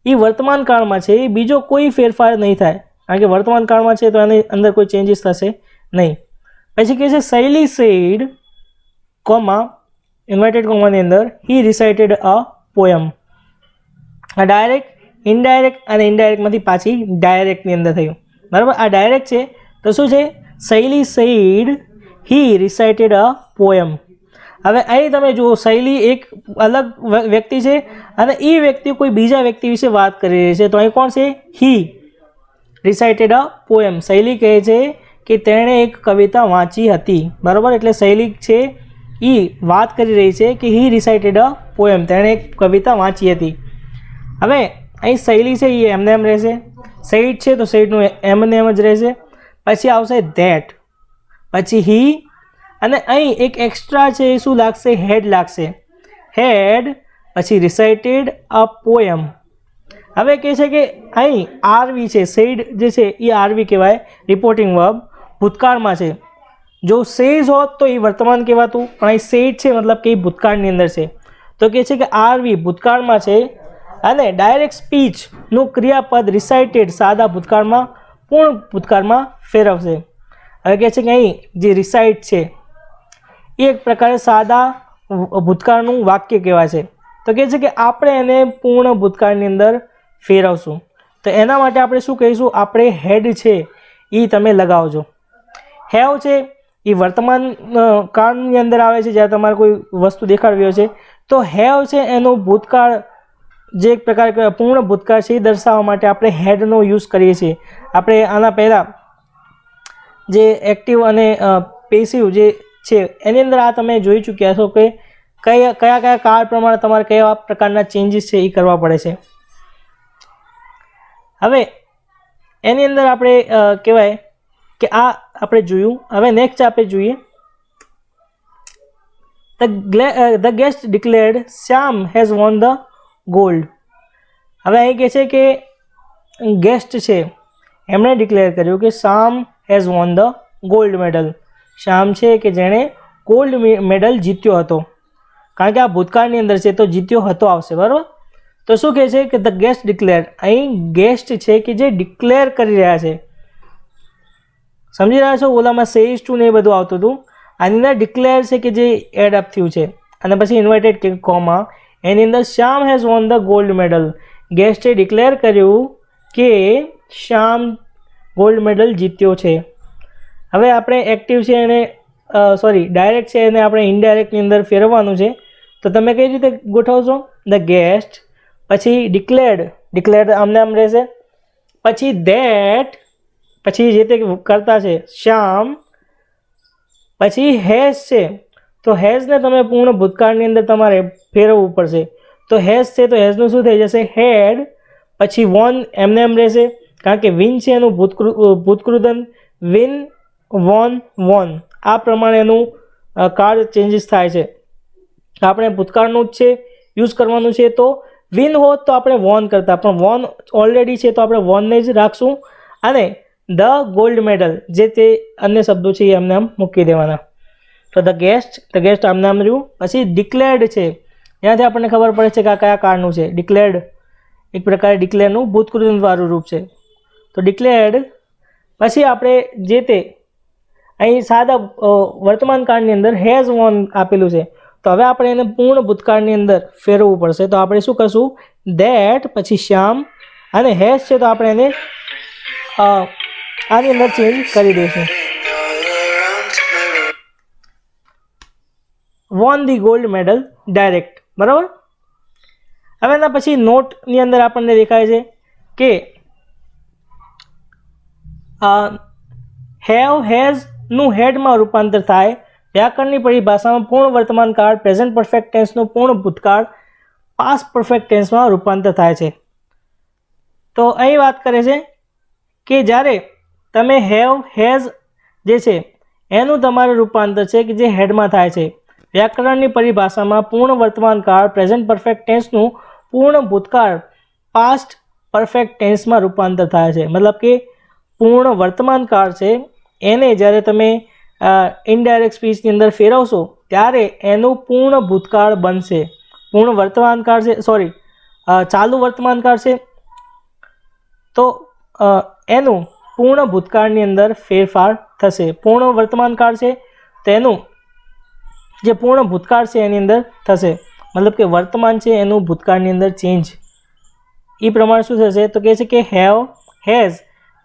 [SPEAKER 1] એ વર્તમાન કાળમાં છે, એ બીજો કોઈ ફેરફાર નહીં થાય કારણ કે વર્તમાન કાળમાં છે તો એની અંદર કોઈ ચેન્જીસ થશે નહીં. પછી કહે છે શૈલી સેડ કોમા ઇન્વર્ટેડ કોમાની અંદર હી રિસાઇટેડ અ પોયમ. આ ડાયરેક્ટ, ઇનડાયરેક્ટ અને ઇનડાયરેક્ટમાંથી પાછી ડાયરેક્ટની અંદર થયું. બરાબર, આ ડાયરેક્ટ છે તો શું છે? શૈલી સેડ હી રિસાઇટેડ અ પોયમ. હવે અહીં તમે જુઓ, શૈલી એક અલગ વ્યક્તિ છે અને એ વ્યક્તિ કોઈ બીજા વ્યક્તિ વિશે વાત કરી રહી છે. તો અહીં કોણ છે? હી રિસાઇટેડ અ પોયમ. શૈલી કહે છે કે તેણે એક કવિતા વાંચી હતી. બરાબર, એટલે શૈલી છે એ વાત કરી રહી છે કે હી રિસાઇટેડ અ પોયમ, તેણે એક કવિતા વાંચી હતી. હવે અહીં શૈલી છે એ એમને એમ રહેશે, સેડ છે તો સેડનું એમને એમ જ રહેશે. પછી આવશે ધેટ, પછી હી, અને અહીં એક એક્સ્ટ્રા છે એ શું લાગશે? હેડ લાગશે. હેડ પછી રિસાઇટેડ અ પોયમ. હવે કહે છે કે અહીં આરવી છે, સેડ જે છે એ આરવી કહેવાય, રિપોર્ટિંગ વર્બ ભૂતકાળમાં છે. જો સેઝ હોત તો એ વર્તમાન કહેવાતું, પણ અહીં સેડ છે મતલબ કે એ ભૂતકાળની અંદર છે. તો કહે છે કે આરવી ભૂતકાળમાં છે અને ડાયરેક્ટ સ્પીચનું ક્રિયાપદ રિસાઇટેડ સાદા ભૂતકાળમાં પૂર્ણ ભૂતકાળમાં ફેરવશે. હવે કહે છે કે અહીં જે રિસાઇટ છે એ એક પ્રકારે સાદા ભૂતકાળનું વાક્ય કહેવાય છે. તો કહે છે કે આપણે એને પૂર્ણ ભૂતકાળની અંદર ફેરવશું. તો એના માટે આપણે શું કહીશું? આપણે હેડ છે એ તમે લગાવજો. હેવ છે એ વર્તમાન કાળની અંદર આવે છે જ્યારે તમારે કોઈ વસ્તુ દેખાડવી છે. તો હેવ છે એનું ભૂતકાળ જે એક પ્રકાર પૂર્ણ ભૂતકાળ છે એ દર્શાવવા માટે આપણે હેડનો યુઝ કરીએ છીએ. આપણે આના પહેલાં જે એક્ટિવ અને પેસિવ જે છે એની અંદર આ તમે જોઈ ચૂક્યા છો કે કયા કયા કાળ પ્રમાણે તમારે કયા પ્રકારના ચેન્જીસ છે એ કરવા પડે છે. હવે એની અંદર આપણે કહેવાય કે આ આપણે જોયું. હવે નેક્સ્ટ આપણે જોઈએ the guest declared Shyam has won the gold. હવે અહીં કહે છે કે ગેસ્ટ છે એમણે ડિક્લેર કર્યું કે Shyam has won the gold medal. Shyam છે કે જેણે ગોલ્ડ મેડલ જીત્યો હતો, કારણ કે આ ભૂતકાળની અંદર છે તો જીત્યો હતો આવશે. બરાબર, તો શું કહે છે કે ધ ગેસ્ટ ડિક્લેર, અહીં ગેસ્ટ છે કે જે ડિક્લેર કરી રહ્યા છે. સમજી રહ્યા છો? ઓલામાં સેઝ ટુ ને એ બધું આવતું હતું, આની અંદર ડિક્લેર છે કે જે એડ અપ થયું છે. અને પછી ઇન્વર્ટેડ કોમા એની અંદર Shyam has won the gold medal. ગેસ્ટે ડિક્લેર કર્યું કે શ્યામ ગોલ્ડ મેડલ જીત્યો છે. હવે આપણે એક્ટિવ છે એને ડાયરેક્ટ છે એને આપણે ઇનડાયરેક્ટની અંદર ફેરવવાનું છે. તો તમે કઈ રીતે ગોઠવશો? ધ ગેસ્ટ, પછી ડિક્લેર્ડ આમને આમ રહેશે, પછી ધેટ, પછી જે તે કરતા છે શ્યામ, પછી હેઝ છે તો હેઝને તમે પૂર્ણ ભૂતકાળની અંદર તમારે ફેરવવું પડશે. તો હેઝ છે તો હેઝનું શું થઈ જશે? હેડ, પછી વોન એમને એમ રહેશે કારણ કે વિન છે એનું ભૂતકૃદન, વિન, વોન, વોન, આ પ્રમાણે એનું કાળ ચેન્જીસ થાય છે. આપણે ભૂતકાળનું જ છે યુઝ કરવાનું છે. તો વિન હોત તો આપણે વોન કરતા, પણ વોન ઓલરેડી છે તો આપણે વોનને જ રાખશું. અને ધ ગોલ્ડ મેડલ જે તે અન્ય શબ્દો છે એ એમને આમ મૂકી દેવાના. તો ધ ગેસ્ટ આમને આમ રહ્યું. પછી ડિક્લેર્ડ છે, ત્યાંથી આપણને ખબર પડે છે કે આ કયા કાળનું છે. ડિક્લેર્ડ એક પ્રકારે ડિક્લેરનું ભૂતકૃદનવાળું રૂપ છે. તો ડિક્લેર્ડ પછી આપણે જે તે અહીં સાદા વર્તમાન કાળની અંદર હેઝ વોન આપેલું છે તો હવે આપણે એને પૂર્ણ ભૂતકાળની અંદર ફેરવવું પડશે. તો આપણે શું કરશું? ધેટ, પછી શ્યામ, અને હેઝ છે તો આપણે એને આની અંદર ચેન્જ કરી દઈશું. Won the gold medal direct. બરાબર, હવે એના પછી નોટની અંદર આપણને દેખાય છે કે હેવ હેઝ નું હેડમાં રૂપાંતર થાય. વ્યાકરણની પરિભાષામાં પૂર્ણ વર્તમાન કાળ પ્રેઝન્ટ પરફેક્ટ ટેન્સનું પૂર્ણ ભૂતકાળ પાસ્ટ પરફેક્ટ ટેન્સમાં રૂપાંતર થાય છે. તો અહીં વાત કરે છે કે જ્યારે તમે હેવ હેઝ જે છે એનું તમારું રૂપાંતર છે કે જે હેડમાં થાય છે. વ્યાકરણની પરિભાષામાં પૂર્ણ વર્તમાન કાળ પ્રેઝન્ટ પરફેક્ટ ટેન્સનું પૂર્ણ ભૂતકાળ પાસ્ટ પરફેક્ટ ટેન્સમાં રૂપાંતર થાય છે. મતલબ કે પૂર્ણ વર્તમાન કાળ છે એને જ્યારે તમે ઇનડાયરેક્ટ સ્પીચની અંદર ફેરવશો ત્યારે એનું પૂર્ણ ભૂતકાળ બનશે. પૂર્ણ વર્તમાનકાળ છે, સોરી ચાલુ વર્તમાનકાળ છે, તો એનું પૂર્ણ ભૂતકાળની અંદર ફેરફાર થશે. પૂર્ણ વર્તમાનકાળ છે તેનું જે પૂર્ણ ભૂતકાળ છે એની અંદર થશે, મતલબ કે વર્તમાન છે એનું ભૂતકાળની અંદર ચેન્જ. એ પ્રમાણે શું થશે તો કહે છે કે હેવ હેઝ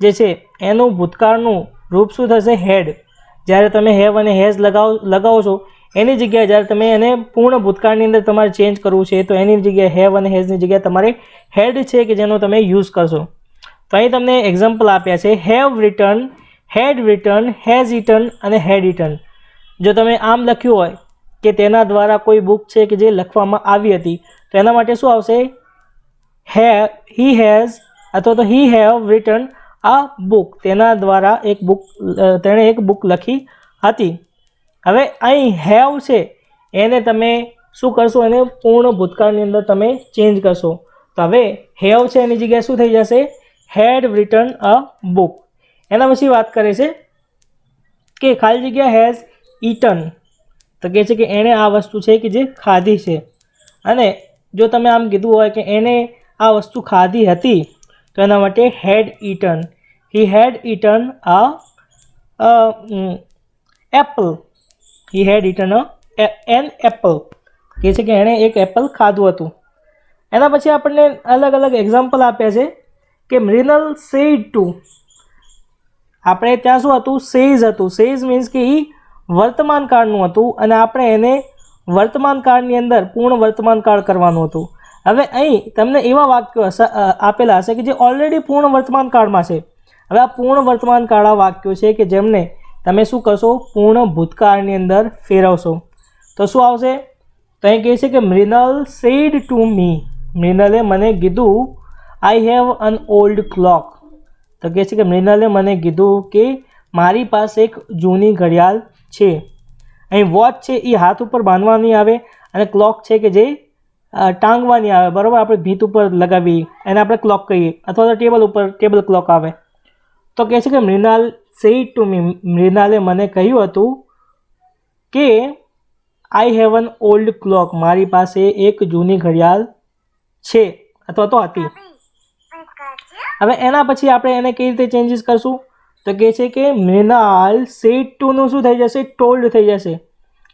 [SPEAKER 1] જે છે એનું ભૂતકાળનું રૂપ શું થશે? હેડ. જ્યારે તમે હેવ અને હેઝ લગાવો છો એની જગ્યાએ જ્યારે તમે એને પૂર્ણ ભૂતકાળની અંદર તમારે ચેન્જ કરવું છે તો એની જગ્યાએ હેવ અને હેઝની જગ્યાએ તમારે હેડ છે કે જેનો તમે યુઝ કરશો. તો અહીં તમને એક્ઝામ્પલ આપ્યા છે have written, had written, has eaten અને હેડ ઇટન. જો તમે આમ લખ્યું હોય કે તેના દ્વારા કોઈ બુક છે કે જે લખવામાં આવી હતી તો એના માટે શું આવશે? હી હેઝ અથવા તો હી હેવ રિટર્ન આ બુક. તેના દ્વારા તેણે એક બુક લખી હતી. હવે અહીં હેવ છે એને તમે શું કરશો? એને પૂર્ણ ભૂતકાળની અંદર તમે ચેન્જ કરશો. તો હવે હેવ છે એની જગ્યાએ શું થઈ જશે? હેડ રિટર્ન અ બુક. એના પછી વાત કરે છે કે ખાલી જગ્યા હેઝ ઇટન, તો કહે છે કે એણે આ વસ્તુ છે કે જે ખાધી છે. અને જો તમે આમ કીધું હોય કે એણે આ વસ્તુ ખાધી હતી તો એના માટે had eaten. He had eaten apple. He had eaten an apple. કહે છે કે એણે એક એપલ ખાધું હતું. એના પછી આપણને અલગ અલગ એક્ઝામ્પલ આપ્યા છે કે મૃણાલ સેડ ટુ. આપણે ત્યાં શું હતું? સેઝ હતું. સેઝ મીન્સ કે એ વર્તમાન કાળનું હતું અને આપણે એને વર્તમાન કાળની અંદર પૂર્ણ વર્તમાન કાળ કરવાનું હતું. હવે અહીં તમને એવા વાક્યો આપેલા હશે કે જે ઓલરેડી પૂર્ણ વર્તમાન કાળમાં છે. હવે આ પૂર્ણ વર્તમાન કાળના વાક્યો છે કે જેમને તમે શું કરશો? પૂર્ણ ભૂતકાળની અંદર ફેરવશો. તો શું આવશે? તો અહીં કહે છે કે મૃણાલ સેડ ટુ મી. મૃણાલે મને કીધું I have an old clock. તો કહે છે કે મૃણાલે મને કીધું કે મારી પાસે એક જૂની ઘડિયાળ છે. અહીં વોચ છે એ હાથ ઉપર બાંધવાની આવે અને ક્લોક છે કે જે ટાંગવાની આવે, બરાબર? આપણે ભીત ઉપર લગાવી એને આપણે ક્લોક કહીએ અથવા તો ટેબલ ઉપર ટેબલ ક્લોક આવે. તો કહે છે કે મૃણાલ સેડ ટુ મી. મૃણાલે મને કહ્યું હતું કે I have an old clock. મારી પાસે એક જૂની ઘડિયાળ છે અથવા તો હતી. હવે એના પછી આપણે એને કઈ રીતે ચેન્જીસ કરશું? તો કહે છે કે મૃણાલ સેડ ટુનું શું થઈ જશે? ટોલ્ડ થઈ જશે.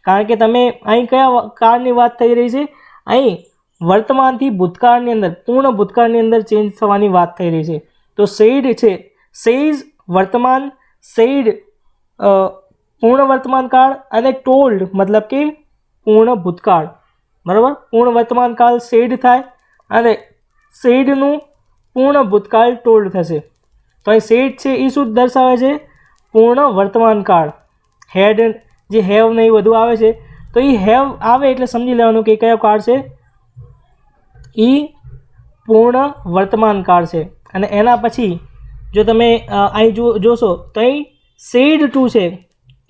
[SPEAKER 1] કારણ કે તમે અહીં કયા કાળની વાત થઈ રહી છે? અહીં વર્તમાનથી ભૂતકાળની અંદર પૂર્ણ ભૂતકાળની અંદર ચેન્જ થવાની વાત થઈ રહી છે. તો સેડ છે, સેઝ વર્તમાન, સેડ પૂર્ણ વર્તમાન કાળ અને ટોલ્ડ મતલબ કે પૂર્ણ ભૂતકાળ, બરાબર? પૂર્ણ વર્તમાન કાળ સેડ થાય અને સેડનું પૂર્ણ ભૂતકાળ ટોલ્ડ થશે. તો અહીં સેડ છે એ શું દર્શાવે છે? પૂર્ણ વર્તમાન કાળ. હેડ જે હેવ ને એ બધું આવે છે તો એ હેવ આવે એટલે સમજી લેવાનું કે કયો કાળ છે? એ પૂર્ણ વર્તમાન કાળ છે. અને એના પછી જો તમે અહીં જોશો તો અહીં સેડ ટુ છે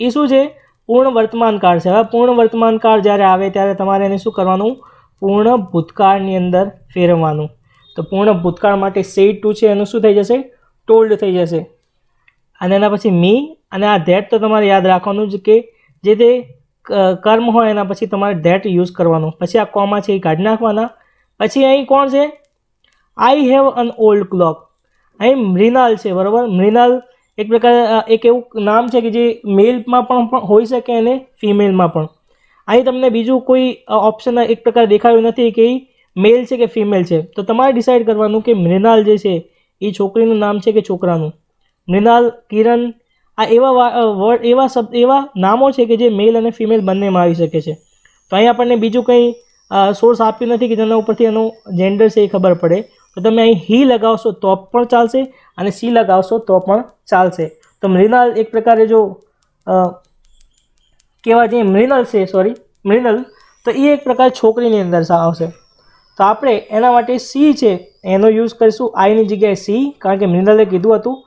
[SPEAKER 1] એ શું છે? પૂર્ણ વર્તમાન કાળ છે. હવે પૂર્ણ વર્તમાન કાળ જ્યારે આવે ત્યારે તમારે એને શું કરવાનું? પૂર્ણ ભૂતકાળની અંદર ફેરવવાનું. તો પૂર્ણ ભૂતકાળ માટે સેડ ટુ છે એનું શું થઈ જશે? ટોલ્ડ થઈ જશે. અને એના પછી મી અને આ ધેટ તો તમારે યાદ રાખવાનું જ કે જે તે કર્મ હોય એના પછી તમારે ધેટ યુઝ કરવાનું. પછી આ કોમા છે એ કાઢી નાખવાના. પછી અહીં કોણ છે? I have an old clock. અહીં મૃણાલ છે, બરાબર? મૃણાલ એક પ્રકાર એક એવું નામ છે કે જે મેલમાં પણ હોઈ શકે અને ફિમેલમાં પણ. અહીં તમને બીજું કોઈ ઓપ્શન એક પ્રકાર દેખાયું નથી કે મેલ છે કે ફિમેલ છે. તો તમારે ડિસાઇડ કરવાનું કે મૃણાલ જે છે એ છોકરીનું નામ છે કે છોકરાનું. મૃણાલ, કિરણ આ એવા નામો છે કે જે મેલ અને ફિમેલ બંનેમાં આવી શકે છે. તો અહીં આપણને બીજું કંઈ સોર્સ આપ્યું નથી કે જેના ઉપરથી એનું જેન્ડર છે એ ખબર પડે. તો તમે અહીં હી લગાવશો તો પણ ચાલશે અને સી લગાવશો તો પણ ચાલશે. તો મૃણાલ એક પ્રકારે જો કહેવા જઈએ મૃણાલ છે, સોરી મૃણાલ, તો એ એક પ્રકાર છોકરીની અંદર આવશે. તો આપણે એના માટે સી છે એનો યુઝ કરીશું આઈની જગ્યાએ સી, કારણ કે મૃણાલે કીધું હતું.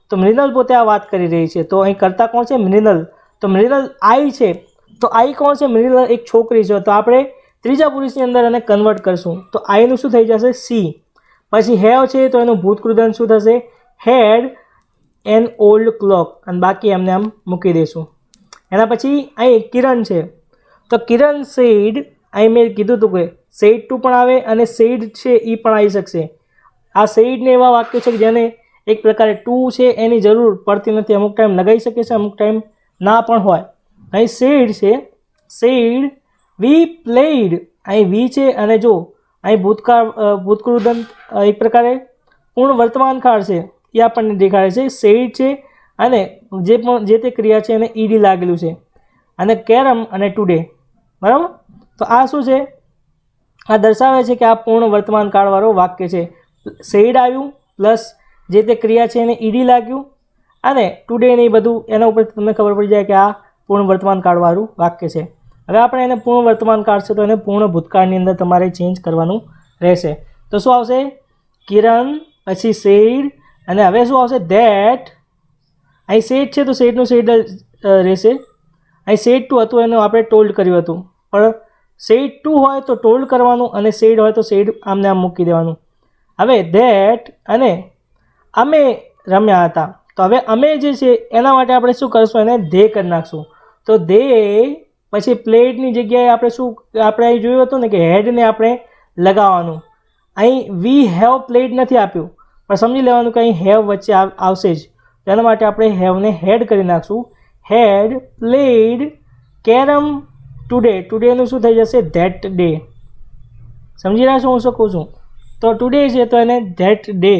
[SPEAKER 1] તો મૃણાલ પોતે આ વાત કરી રહી છે. તો અહીં કરતા કોણ છે? મૃણાલ. તો મૃણાલ આઈ છે. તો આઈ કોણ છે? મૃણાલ એક છોકરી છે. તો આપણે ત્રીજા પુરુષની અંદર એને કન્વર્ટ કરશું. તો આઈનું શું થઈ જશે? સી. પછી હેવ છે તો એનું ભૂતકૃદંત શું થશે? હેડ એન ઓલ્ડ ક્લોક. અને બાકી એમને આમ મૂકી દઈશું. એના પછી અહીં કિરણ છે, તો કિરણ સેડ, અહીં મેં કીધું હતું કે સેડ ટુ પણ આવે અને સેડ છે એ પણ આવી શકશે. આ સેડને એવા વાક્યો છે કે જેને એક પ્રકારે ટુ છે એની જરૂર પડતી નથી, અમુક ટાઈમ લગાવી શકે છે, અમુક ટાઈમ ના પણ હોય. અહીં સેડ છે, સેડ વી પ્લેડ, અહીં વી છે અને જો અહીં ભૂતકૃદંત એક પ્રકારે પૂર્ણ વર્તમાન કાળ છે એ આપણને દેખાડે છે. સેડ છે અને જે તે ક્રિયા છે એને ઈડી લાગેલું છે, અને કેરમ અને ટુડે, બરાબર. તો આ શું છે, આ દર્શાવે છે કે આ પૂર્ણ વર્તમાન કાળવાળો વાક્ય છે. સેડ આવ્યું પ્લસ જે તે ક્રિયા છે એને ઈડી લાગ્યું અને ટુડે ને એ બધું, એના ઉપર તમને ખબર પડી જાય કે આ પૂર્ણ વર્તમાન કાળવાળું વાક્ય છે. હવે આપણે એને પૂર્ણ વર્તમાન કાળ છે તો એને પૂર્ણ ભૂતકાળની અંદર તમારે ચેન્જ કરવાનું રહેશે. તો શું આવશે, કિરણ પછી સેડ અને હવે શું આવશે, ધેટ. અહીં સેડ છે તો સેડનું સેડ રહેશે. અહીં સેડ ટુ હતું એનું આપણે ટોલ્ડ કર્યું હતું, પણ સેડ ટુ હોય તો ટોલ્ડ કરવાનું અને સેડ હોય તો સેડ આમને આમ મૂકી દેવાનું. હવે ધેટ અને અમે રમ્યા હતા, તો હવે અમે જે છે એના માટે આપણે શું કરશું, એને ધે કરી નાખશું. તો ધે પછી પ્લેડની જગ્યાએ આપણે શું, આપણે અહીં જોયું હતું ને કે હેડને આપણે લગાવવાનું. અહીં વી હેવ પ્લેડ નથી આપ્યું, પણ સમજી લેવાનું કે અહીં હેવ વચ્ચે આવશે જ, તેના માટે આપણે હેવને હેડ કરી નાખશું. હેડ પ્લેડ કેરમ ટુડે, ટુડેનું શું થઈ જશે, ધેટ ડે. સમજી રહ્યા છો હું શું કહું છું? તો ટુડે છે તો એને ધેટ ડે,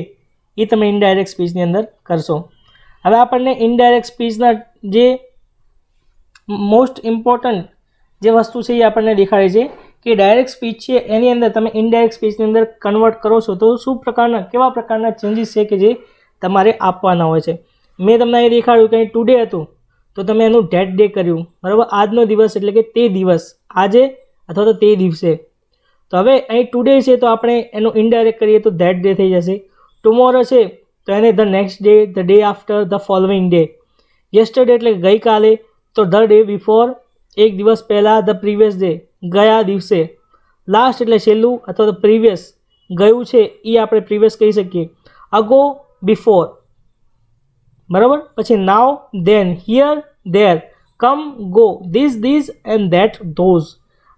[SPEAKER 1] એ તમે ઇનડાયરેક્ટ સ્પીચની અંદર કરશો. હવે આપણને ઇનડાયરેક્ટ સ્પીચના જે મોસ્ટ ઇમ્પોર્ટન્ટ જે વસ્તુ છે એ આપણને દેખાડે છે કે ડાયરેક્ટ સ્પીચ છે એની અંદર તમે ઇનડાયરેક્ટ સ્પીચની અંદર કન્વર્ટ કરો છો તો શું પ્રકારના, કેવા પ્રકારના ચેન્જીસ છે કે જે તમારે આપવાના હોય છે. મેં તમને અહીં દેખાડ્યું કે અહીં ટુડે હતું તો તમે એનું ધેટ ડે કર્યું, બરાબર. આજનો દિવસ એટલે કે તે દિવસ, આજે અથવા તો તે દિવસે. તો હવે અહીં ટુડે છે તો આપણે એનું ઇનડાયરેક્ટ કરીએ તો ધેટ ડે થઈ જશે. ટુમોરો છે તો એને the next day, the day after, the following day. Yesterday એટલે ગઈકાલે, તો ધ ડે બિફોર, એક દિવસ પહેલાં, ધ પ્રીવિયસ ડે, ગયા દિવસે. લાસ્ટ એટલે છેલ્લું અથવા તો પ્રીવિયસ, ગયું છે એ આપણે પ્રીવિયસ કહી શકીએ. અગો, બિફોર, બરાબર. પછી now, then, here, there, come, go, this and that, those.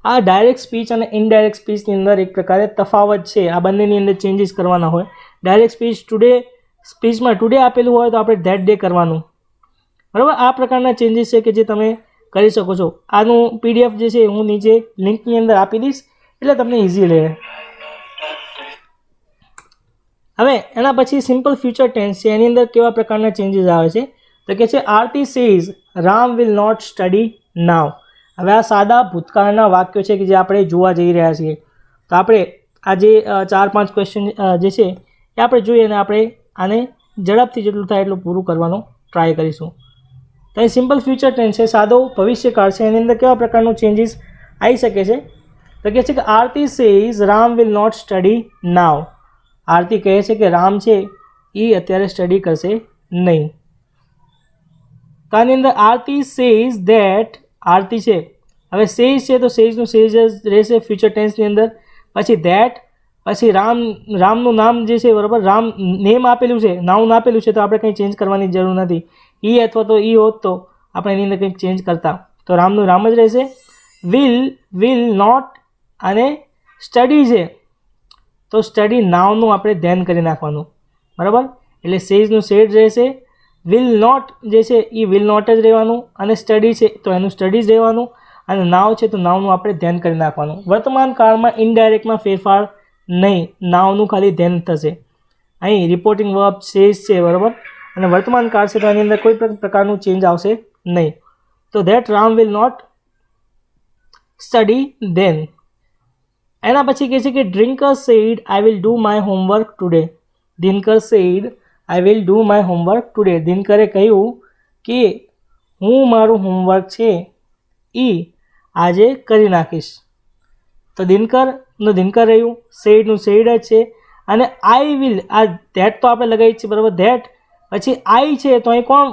[SPEAKER 1] આ ડાયરેક્ટ સ્પીચ અને ઇનડાયરેક્ટ સ્પીચની અંદર એક પ્રકારે તફાવત છે, આ બંનેની અંદર ચેન્જીસ કરવાના હોય. ડાયરેક્ટ સ્પીચ ટુડે, સ્પીચમાં ટુડે આપેલું હોય તો આપણે ધેટ ડે કરવાનું, બરાબર. આ પ્રકારના ચેન્જીસ છે કે જે તમે કરી શકો છો. આનું PDF જે છે હું નીચે લિંકની અંદર આપી દઈશ એટલે તમને ઇઝી રહે. હવે એના પછી સિમ્પલ ફ્યુચર ટેન્સ છે, એની અંદર કેવા પ્રકારના ચેન્જીસ આવે છે તો કે છે Aarti says Ram will not study now. હવે આ સાદા ભૂતકાળના વાક્યો છે કે જે આપણે જોવા જઈ રહ્યા છીએ. તો આપણે આ જે 4-5 ક્વેશ્ચન જે છે એ આપણે જોઈએ અને આપણે આને ઝડપથી જેટલું થાય એટલું પૂરું કરવાનો ટ્રાય કરીશું. તો અહીં સિમ્પલ ફ્યુચર ટેન્સ છે, સાદો ભવિષ્યકાળ છે, એની અંદર કેવા પ્રકારનું ચેન્જીસ આવી શકે છે તો કહે છે કે Aarti says Ram will not study now. Aarti કહે છે કે રામ છે એ અત્યારે સ્ટડી કરશે નહીં. તો આની અંદર આરતી સેઝ ધેટ, આરતી છે, હવે સેઝ છે તો સેઝનું સેઝ જ રહેશે ફ્યુચર ટેન્સની અંદર. પછી ધેટ, પછી રામનું નામ જે છે, બરાબર, રામ નેમ આપેલું છે, નાઉન આપેલું છે તો આપણે કંઈ ચેન્જ કરવાની જરૂર નથી. ઈ અથવા તો ઈ હોત તો આપણે એની અંદર કંઈક ચેન્જ કરતા, તો રામનું રામ જ રહેશે. વિલ નોટ અને સ્ટડી છે તો સ્ટડી નાવનું આપણે ધ્યાન કરી નાખવાનું, બરાબર. એટલે સેઝનું સેડ રહેશે, વિલ નોટ જે છે એ વિલ નોટ જ રહેવાનું, અને સ્ટડી છે તો એનું સ્ટડીઝ રહેવાનું, અને નાવ છે તો નાવનું આપણે ધ્યાન કરી નાખવાનું. વર્તમાન કાળમાં ઇનડાયરેક્ટમાં ફેરફાર નહીં, નાવનું ખાલી ધ્યાન થશે. અહીં રિપોર્ટિંગ વર્બ સેઝ છે, બરાબર, અને વર્તમાન કાળ છે તો એની અંદર કોઈ પ્રકારનું ચેન્જ આવશે નહીં. તો that Ram will not study then. એના પછી કહે છે કે Dinkar said I will do my homework today. Dinkar said I will do my homework today. દિનકરે કહ્યું કે હું મારું હોમવર્ક છે એ આજે કરી નાખીશ. તો દિનકરનું દિનકર રહ્યું, સેડનું સેડ જ છે, અને આઈ વિલ, આ ધેટ તો આપણે લગાવી છે, બરાબર, ધેટ. પછી આઈ છે તો અહીં કોણ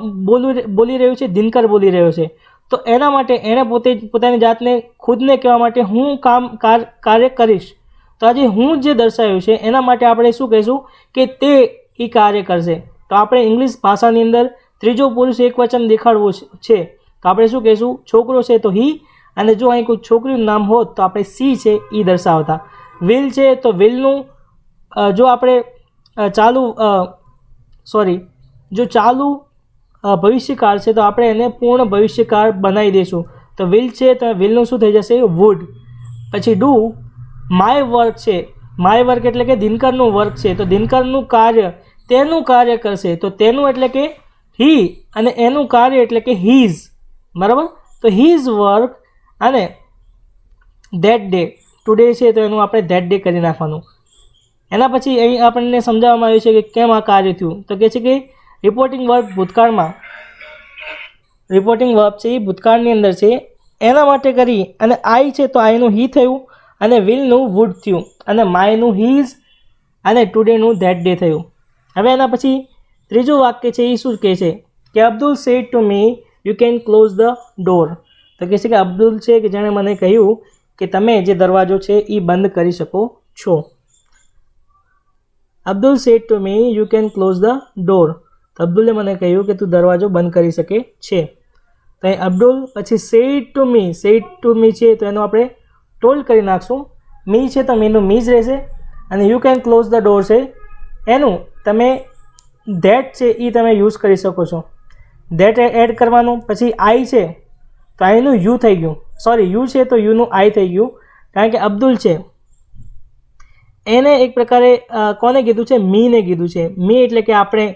[SPEAKER 1] બોલી રહ્યું છે, દિનકર બોલી રહ્યો છે. તો એના માટે એણે પોતાની જાતને ખુદને કહેવા માટે હું કાર્ય કરીશ. તો આજે હું જે દર્શાવ્યું છે એના માટે આપણે શું કહીશું કે તે એ કાર્ય કરશે. તો આપણે ઇંગ્લિશ ભાષાની અંદર ત્રીજો પુરુષ એકવચન દેખાડવું છે તો આપણે શું કહીશું? છોકરો છે તો હી, અને જો અહીં કોઈ છોકરીનું નામ હોત તો આપણે સી છે એ દર્શાવતા. વિલ છે તો વિલનું જો આપણે જો ચાલુ ભવિષ્યકાળ છે તો આપણે એને પૂર્ણ ભવિષ્યકાળ બનાવી દઈશું. તો વિલ છે તો વિલનું શું થઈ જશે? વુડ. પછી ડુ, માય વર્ક છે, માય વર્ક એટલે કે દિનકરનું વર્ક છે, તો દિનકરનું કાર્ય, તેનું કાર્ય કરશે, તો તેનું એટલે કે હી, અને એનું કાર્ય એટલે કે હીઝ. બરાબર? તો હીઝ વર્ક, અને ધેટ ડે, ટુડે છે તો એનું આપણે ધેટ ડે કરી નાખવાનું. એના પછી અહીં આપણને સમજાવવામાં આવ્યું છે કે કેમ આ કાર્ય થયું. તો કહે છે કે રિપોર્ટિંગ વર્બ ભૂતકાળમાં, રિપોર્ટિંગ વર્બ છે એ ભૂતકાળની અંદર છે, એના માટે કરી અને આઈ છે તો આઈનું હી થયું, અને વિલનું વુડ થયું, અને માયનું હીઝ, અને ટુડેનું ધેટ ડે થયું. હવે એના પછી ત્રીજું વાક્ય છે એ શું કહે છે કે Abdul said to me you can close the door. તો કહે છે કે અબ્દુલ છે કે જેણે મને કહ્યું કે તમે જે દરવાજો છે એ બંધ કરી શકો છો. Abdul said to me you can close the door. તો અબ્દુલે મને કહ્યું કે તું દરવાજો બંધ કરી શકે છે. તો અહીં અબ્દુલ, પછી sad to me, sad to મી છે તો એનું આપણે ટોલ્ડ કરી નાખશું. મી છે તો મીનું મી જ રહેશે, અને you can close the door છે એનું તમે ધેટ છે એ તમે યુઝ કરી શકો છો. ધેટ એડ કરવાનું. પછી આઈ છે તો આઈનું યુ થઈ ગયું, યુ છે તો યુનું આઈ થઈ ગયું, કારણ કે અબ્દુલ છે એને એક પ્રકારે કોને કીધું છે? મીને કીધું છે. મી એટલે કે આપણે,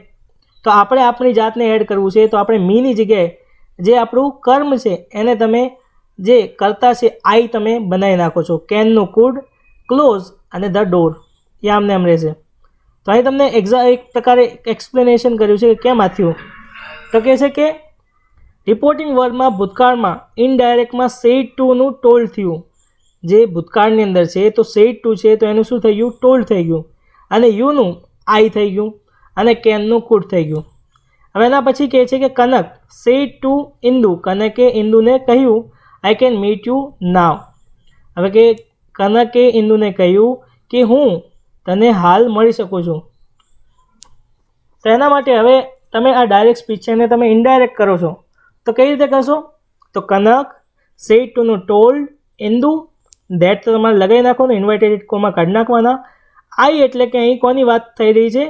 [SPEAKER 1] તો આપણે આપણી જાતને એડ કરવું છે, તો આપણે મીની જગ્યાએ જે આપણું કર્મ છે એને તમે જે કરતા છે આઈ તમે બનાવી નાખો છો. કેનનું કુડ, ક્લોઝ અને ધ ડોર એ આમને આમ રહેશે. તો અહીં તમને એક પ્રકારે એક્સપ્લેનેશન કર્યું છે કે કેમ આ થયું. તો કહે છે કે રિપોર્ટિંગ વર્બમાં ભૂતકાળમાં ઇનડાયરેક્ટમાં સેડ ટુનું ટોલ્ડ થયું. જે ભૂતકાળની અંદર છે તો સેડ ટુ છે તો એનું શું થઈ ગયું? ટોલ્ડ થઈ ગયું, અને યુનું આઈ થઈ ગયું, અને કેનનું કુડ થઈ ગયું. હવે એના પછી કહે છે કે કનક સેડ ટુ ઇન્દુ, કનકે ઇન્દુને કહ્યું આઈ કેન મીટ યુ નાવ. હવે કે કનકે ઇન્દુને કહ્યું કે હું તને હાલ મળી શકું છું. તો એના માટે હવે તમે આ ડાયરેક્ટ સ્પીચ છે એને તમે ઇનડાયરેક્ટ કરો છો, તો કઈ રીતે કરશો? તો કનક સેડ ટુનું ટોલ્ડ, ઇન્દુ, ધેટ તો તમારે લગાવી નાખવાનું, ઇન્વાઇટેડ કોમાં કાઢી નાખવાના. આઈ એટલે કે અહીં કોની વાત થઈ રહી છે?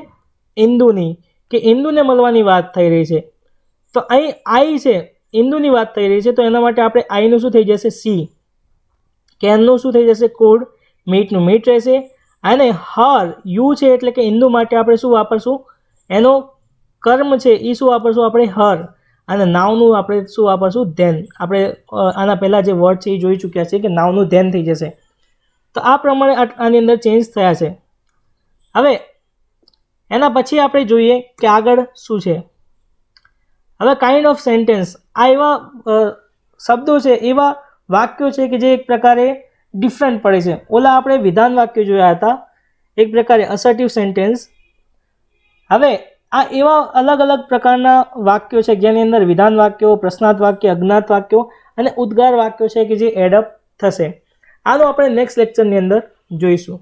[SPEAKER 1] ઇન્દુની, કે ઇન્દુને મળવાની વાત થઈ રહી છે. તો અહીં આઈ છે, ઇન્દુની વાત થઈ રહી છે, તો એના માટે આપણે આઈનું શું થઈ જશે? સી. કેનનું શું થઈ જશે? કોડ. મીટનું મીટ રહેશે, અને હર, યુ છે એટલે કે ઇન્દુ માટે આપણે શું વાપરશું? એનો કર્મ છે એ શું વાપરશું આપણે? હર. અને નાવનું આપણે શું વાપરશું? ધેન. આપણે આના પહેલાં જે વર્ડ છે એ જોઈ ચૂક્યા છે કે નાવનું ધેન થઈ જશે. તો આ પ્રમાણે આની અંદર ચેન્જ થયા છે. હવે એના પછી આપણે જોઈએ કે આગળ શું છે. હવે કાઇન્ડ ઓફ સેન્ટેન્સ, આ એવા શબ્દો છે, એવા વાક્યો છે કે જે એક પ્રકારે ડિફરન્ટ પડે છે. ઓલા આપણે વિધાન વાક્યો જોયા હતા, એક પ્રકારે અસર્ટિવ સેન્ટેન્સ. હવે આ એવા અલગ અલગ પ્રકારના વાક્યો છે જેની અંદર વિધાન વાક્યો, પ્રશ્નાર્થ વાક્ય, અજ્ઞાત વાક્યો અને ઉદ્ગાર વાક્યો છે કે જે એડઅપ થશે. આનો આપણે નેક્સ્ટ લેક્ચરની અંદર જોઈશું.